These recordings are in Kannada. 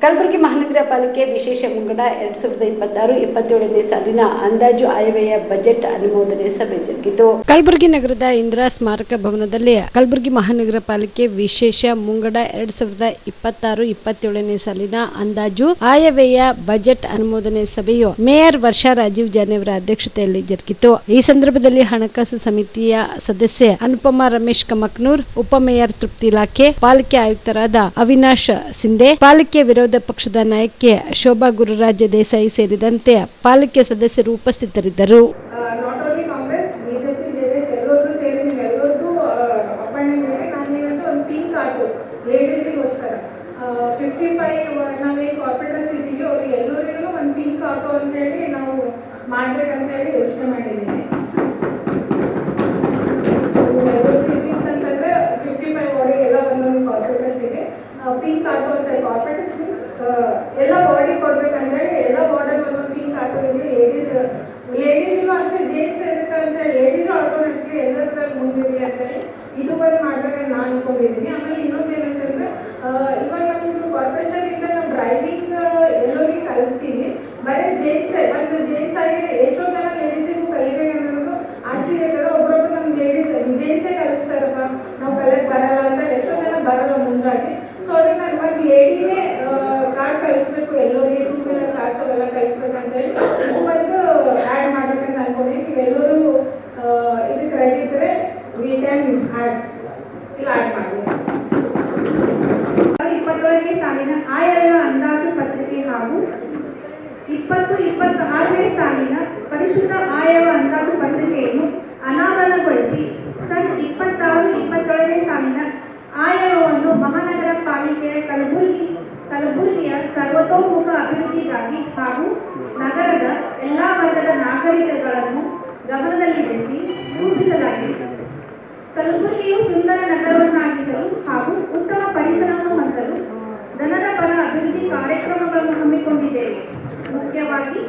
ಕಲಬುರಗಿ ಮಹಾನಗರ ಪಾಲಿಕೆ ವಿಶೇಷ ಮುಂಗಡ 2026-27ನೇ ಸಾಲಿನ ಅಂದಾಜು ಆಯವ್ಯಯ ಬಜೆಟ್ ಅನುಮೋದನೆ ಸಭೆ ಜರುಗಿತು. ಕಲಬುರಗಿ ನಗರದ ಇಂದಿರಾ ಸ್ಮಾರಕ ಭವನದಲ್ಲಿ ಕಲಬುರಗಿ ಮಹಾನಗರ ಪಾಲಿಕೆ ವಿಶೇಷ ಮುಂಗಡ 2026-27ನೇ ಸಾಲಿನ ಅಂದಾಜು ಆಯವ್ಯಯ ಬಜೆಟ್ ಅನುಮೋದನೆ ಸಭೆಯು ಮೇಯರ್ ವರ್ಷಾ ರಾಜೀವ್ ಜಾನಿ ಅವರ ಅಧ್ಯಕ್ಷತೆಯಲ್ಲಿ ಜರುಗಿತು. ಈ ಸಂದರ್ಭದಲ್ಲಿ ಹಣಕಾಸು ಸಮಿತಿಯ ಸದಸ್ಯೆ ಅನುಪಮಾ ರಮೇಶ್ ಕಮಕ್ನೂರ್, ಉಪಮೇಯರ್ ತೃಪ್ತಿ ಲಾಖೆ, ಪಾಲಿಕೆ ಆಯುಕ್ತರಾದ ಅವಿನಾಶ್ ಸಿಂಧೆ, ಪಾಲಿಕೆ ವಿರೋಧ ಪಕ್ಷದ ನಾಯಕಿ ಶೋಭಾ ಗುರುರಾಜ್ ದೇಸಾಯಿ ಸೇರಿದಂತೆ ಪಾಲಿಕೆ ಸದಸ್ಯರು ಉಪಸ್ಥಿತರಿದ್ದರು. ಪಿಂಕ್ ಆಟೋ ಅಂತ ಕಾರ್ಪೊರೇಟರ್ಸ್ ಮೀನ್ಸ್ ಎಲ್ಲ ಬಾಡಿ ಕೊಡ್ಬೇಕಂತೇಳಿ ಎಲ್ಲ ಬಾರ್ಡಲ್ಲಿ ಒಂದೊಂದು ಪಿಂಕ್ ಆಟೋ ಇರಲಿ. ಲೇಡೀಸ್ನು ಅಷ್ಟೇ ಜೇಂಟ್ಸ್ ಇರುತ್ತೆ ಅಂತೇಳಿ ಲೇಡೀಸ್ ಆಟೋ ನಡೆಸಿ ಎಲ್ಲದ್ರಲ್ಲಿ ಮುಂದಿರಲಿ ಅಂತೇಳಿ ಇದು ಬಂದು ಮಾಡ್ಬೇಕಂತ ನಾನು ಅನ್ಕೊಂಡಿದ್ದೀನಿ. ಆಮೇಲೆ ಇನ್ನೊಂದು ಏನಂತಂದ್ರೆ ಇವಾಗ ನಮ್ಮದು ಕಾರ್ಪೊರೇಷನಿಂದ ನಾವು ಡ್ರೈವಿಂಗ್ ಎಲ್ಲರಿಗೆ ಕಲಿಸ್ತೀವಿ. ಬರೀ ಜೇಂಟ್ಸ್ ಒಂದು ಜೇಂಟ್ಸ್ ಆಗಿ ಎಷ್ಟೋ ಜನ ಲೇಡೀಸಿಗೂ ಕಲಿಬೇಕನ್ನೋದು ಆಸೆ ಇರ್ತದೆ. ಒಬ್ಬರೊಬ್ರು ನಮ್ಮ ಜೇಂಟ್ಸೇ ಕಲಿಸ್ತಾರಪ್ಪ, ನಾವು ಕಲಿಯಕ್ಕೆ ಬರಲ್ಲ ಅಂತ ಎಷ್ಟೋ ಜನ ಬರಲ್ಲ ಮುಂದಾಗಿ. ಸೊ ಅದಕ್ಕೆ ನಾನು ಒಂದು ಲೇಡಿನೇ ಕಾರ್ ಕಲಿಸ್ಬೇಕು, ಎಲ್ಲರಿಗೆ ಟೂ ವೀಲರ್ ಕಾರ್ಸ್ ಅವೆಲ್ಲ ಕಲಿಸ್ಬೇಕಂತೇಳಿ ಇದು ಬಂದು ಆ್ಯಡ್ ಮಾಡ್ಬೇಕಂತ ಅನ್ಕೊಂಡಿದ್ದೀನಿ. ನೀವೆಲ್ಲರೂ ಇದಕ್ಕೆ ರೆಡಿ ಇದ್ದರೆ ವಿ ಕ್ಯಾನ್ ಆ್ಯಡ್ ಮಾಡಿ. 27ನೇ ಸಾಲಿನ ಆಯವ್ಯಯ ಅಂದಾಜು ಪತ್ರಿಕೆ ಹಾಗೂ 2026ನೇ ಸಾಲಿನ ಪರಿಶುದ್ಧ ಆಯವ್ಯಯ ಅಂದಾಜು ಪತ್ರಿಕೆಯನ್ನು ಅನಾವರಣಗೊಳಿಸಿ ಸನ್ 26-27ನೇ ಸಾಲಿನ ಆಯವ್ಯಯವನ್ನು ಮಹಾನಗರ ಪಾಲಿಕೆಯ ಕಲಬುರಗಿಯ ಸರ್ವತೋಮುಖ ಅಭಿವೃದ್ಧಿಗಾಗಿ ಹಾಗೂ ನಗರದ ಎಲ್ಲಾ ವರ್ಗದ ನಾಗರಿಕಗಳನ್ನು ಗಮನದಲ್ಲಿರಿಸಿ ರೂಪಿಸಲಾಗಿದೆ. ಕಲಬುರಗಿಯು ಸುಂದರ ನಗರವನ್ನಾಗಿಸಲು ಹಾಗೂ ಉತ್ತಮ ಪರಿಸರವನ್ನು ಹೊಂದಲು ಜನರ ಪರ ಅಭಿವೃದ್ಧಿ ಕಾರ್ಯಕ್ರಮಗಳನ್ನು ಹಮ್ಮಿಕೊಂಡಿದ್ದೇವೆ. ಮುಖ್ಯವಾಗಿ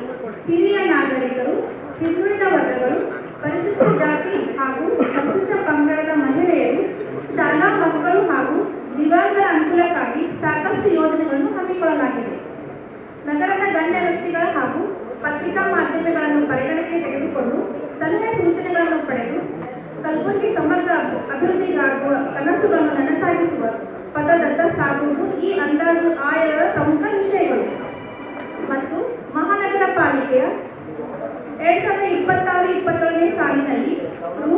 ಹಿರಿಯ ನಾಗರಿಕರು, ಹಿಂದುಳಿದ ವರ್ಗಗಳು, ಪರಿಶಿಷ್ಟ ಜಾತಿ ಹಾಗೂ ಸಂಶಿಷ್ಟ ಪಂಗಡದ ಮಹಿಳೆಯರು, ಶಾಲಾ ಮಕ್ಕಳು ಹಾಗೂ ದಿವ್ಯಾಂಗರ ಅನುಕೂಲಕ್ಕಾಗಿ ಸಾಕಷ್ಟು ಯೋಜನೆಗಳನ್ನು ಹಮ್ಮಿಕೊಳ್ಳಲಾಗಿದೆ. ನಗರದ ಗಣ್ಯ ವ್ಯಕ್ತಿಗಳ ಹಾಗೂ ಪತ್ರಿಕಾ ಮಾಧ್ಯಮಗಳನ್ನು ಪರಿಗಣನೆಗೆ ತೆಗೆದುಕೊಂಡು ಸಲಹೆ ಸೂಚನೆಗಳನ್ನು ಪಡೆದು ಕಲಬುರಗಿ ಸಮಗ್ರ ಅಭಿವೃದ್ಧಿಗಾಗುವ ಕನಸುಗಳನ್ನು ನನಸಾಗಿಸುವ ಪಥದತ್ತ ಸಾಗುವುದು ಈ ಅಂದಾಜು ಆಯವ್ಯಯ ಪ್ರಮುಖ ವಿಷಯಗಳು. ಮತ್ತು ಮಹಾನಗರ ಪಾಲಿಕೆಯ 2026-27ನೇ ಸಾಲಿನಲ್ಲಿ ರೂ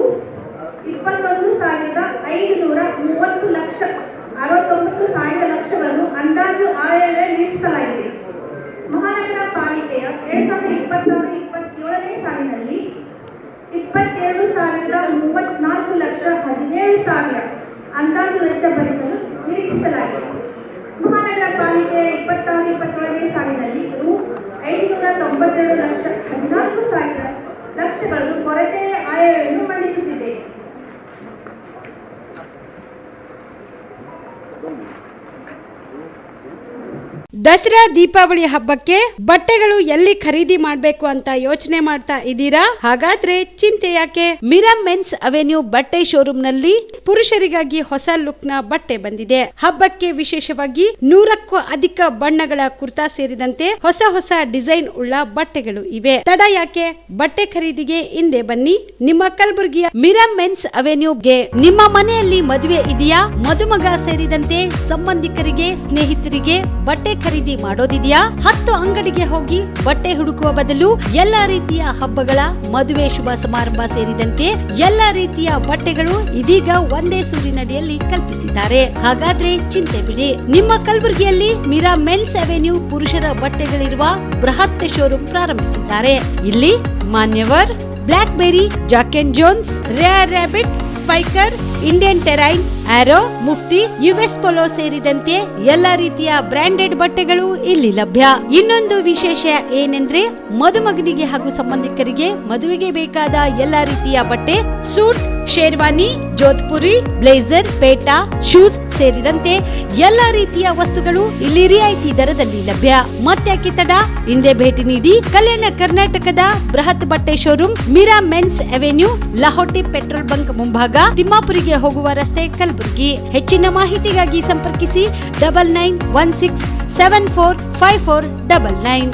21,530 ಲಕ್ಷಗಳನ್ನು ಅಂದಾಜು ಆಯವ್ಯಯ ನಿರೀಕ್ಷಿಸಲಾಗಿದೆ. ಮಹಾನಗರ ಪಾಲಿಕೆಯ 2026-27ನೇ ಸಾಲಿನಲ್ಲಿ 22,034,17,000 ಅಂದಾಜು ವೆಚ್ಚ ಭರಿಸಲು ನಿರೀಕ್ಷಿಸಲಾಗಿದೆ. ಮಹಾನಗರ ಪಾಲಿಕೆಯ 26-27ನೇ ಸಾಲಿನಲ್ಲಿ ರೂ 592,14,000 ಲಕ್ಷಗಳನ್ನು ಕೊರತೆಯ ಆಯವ್ಯಯವನ್ನು ಮಂಡಿಸುತ್ತಿದೆ. ದಸರಾ ದೀಪಾವಳಿ ಹಬ್ಬಕ್ಕೆ ಬಟ್ಟೆಗಳು ಎಲ್ಲಿ ಖರೀದಿ ಮಾಡಬೇಕು ಅಂತ ಯೋಚನೆ ಮಾಡ್ತಾ ಇದ್ದೀರಾ? ಹಾಗಾದ್ರೆ ಚಿಂತೆ ಯಾಕೆ? ಮಿರಾ ಮೆನ್ಸ್ ಅವೆನ್ಯೂ ಬಟ್ಟೆ ಶೋರೂಮ್ ನಲ್ಲಿ ಪುರುಷರಿಗಾಗಿ ಹೊಸ ಲುಕ್ ನ ಬಟ್ಟೆ ಬಂದಿದೆ. ಹಬ್ಬಕ್ಕೆ ವಿಶೇಷವಾಗಿ 100ಕ್ಕೂ ಅಧಿಕ ಬಣ್ಣಗಳ ಕುರ್ತಾ ಸೇರಿದಂತೆ ಹೊಸ ಡಿಸೈನ್ ಉಳ್ಳ ಬಟ್ಟೆಗಳು ಇವೆ. ತಡ ಯಾಕೆ? ಬಟ್ಟೆ ಖರೀದಿಗೆ ಹಿಂದೆ ಬನ್ನಿ. ನಿಮ್ಮ ಕಲಬುರಗಿಯ ಮಿರಾ ಮೆನ್ಸ್ ಅವೆನ್ಯೂಗೆ. ನಿಮ್ಮ ಮನೆಯಲ್ಲಿ ಮದುವೆ ಇದೆಯಾ? ಮದುಮಗ ಸೇರಿದಂತೆ ಸಂಬಂಧಿಕರಿಗೆ, ಸ್ನೇಹಿತರಿಗೆ ಬಟ್ಟೆ ಖರೀದಿ ಮಾಡೋದಿದೆಯಾ? 10 ಅಂಗಡಿಗೆ ಹೋಗಿ ಬಟ್ಟೆ ಹುಡುಕುವ ಬದಲು ಎಲ್ಲಾ ರೀತಿಯ ಹಬ್ಬಗಳ, ಮದುವೆ, ಶುಭ ಸಮಾರಂಭ ಸೇರಿದಂತೆ ಎಲ್ಲಾ ರೀತಿಯ ಬಟ್ಟೆಗಳು ಇದೀಗ ಒಂದೇ ಸೂರಿನಡಿಯಲ್ಲಿ ಕಲ್ಪಿಸಿದ್ದಾರೆ. ಹಾಗಾದ್ರೆ ಚಿಂತೆ ಬಿಡಿ. ನಿಮ್ಮ ಕಲಬುರಗಿಯಲ್ಲಿ ಮಿರಾ ಮೆನ್ಸ್ ಅವೆನ್ಯೂ ಪುರುಷರ ಬಟ್ಟೆಗಳಿರುವ ಬೃಹತ್ ಶೋರೂಮ್ ಪ್ರಾರಂಭಿಸಿದ್ದಾರೆ. ಇಲ್ಲಿ Manyavar, Black Berry, Jack and Jones, Rare Rabbit, Spykar, Indian Terrain, Arrow, Mufti, US Polo ಸೇರಿದಂತೆ ಎಲ್ಲಾ ರೀತಿಯ ಬ್ರಾಂಡೆಡ್ ಬಟ್ಟೆಗಳು ಇಲ್ಲಿ ಲಭ್ಯ. ಇನ್ನೊಂದು ವಿಶೇಷ ಏನೆಂದ್ರೆ ಮದುಮಗನಿಗೆ ಹಾಗೂ ಸಂಬಂಧಿಕರಿಗೆ ಮದುವೆಗೆ ಬೇಕಾದ ಎಲ್ಲಾ ರೀತಿಯ ಬಟ್ಟೆ, ಸೂಟ್, ಶೇರ್ವಾನಿ, ಜೋಧ್ಪುರಿ, ಬ್ಲೇಸರ್, ಪೇಟಾ, ಶೂಸ್ ಸೇರಿದಂತೆ ಎಲ್ಲಾ ರೀತಿಯ ವಸ್ತುಗಳು ಇಲ್ಲಿ ರಿಯಾಯಿತಿ ದರದಲ್ಲಿ ಲಭ್ಯ. ಮತ್ತ್ಯಾಕೆ ತಡ? ಹಿಂದೆ ಭೇಟಿ ನೀಡಿ. ಕಲ್ಯಾಣ ಕರ್ನಾಟಕದ ಬೃಹತ್ ಬಟ್ಟೆ showroom Mira men's avenue, Lahoti petrol bunk ಮುಂಭಾಗ, ತಿಮ್ಮಾಪುರಿಗೆ ಹೋಗುವ ರಸ್ತೆ, ಕಲಬುರಗಿ. ಹೆಚ್ಚಿನ ಮಾಹಿತಿಗಾಗಿ ಸಂಪರ್ಕಿಸಿ 9916 745499.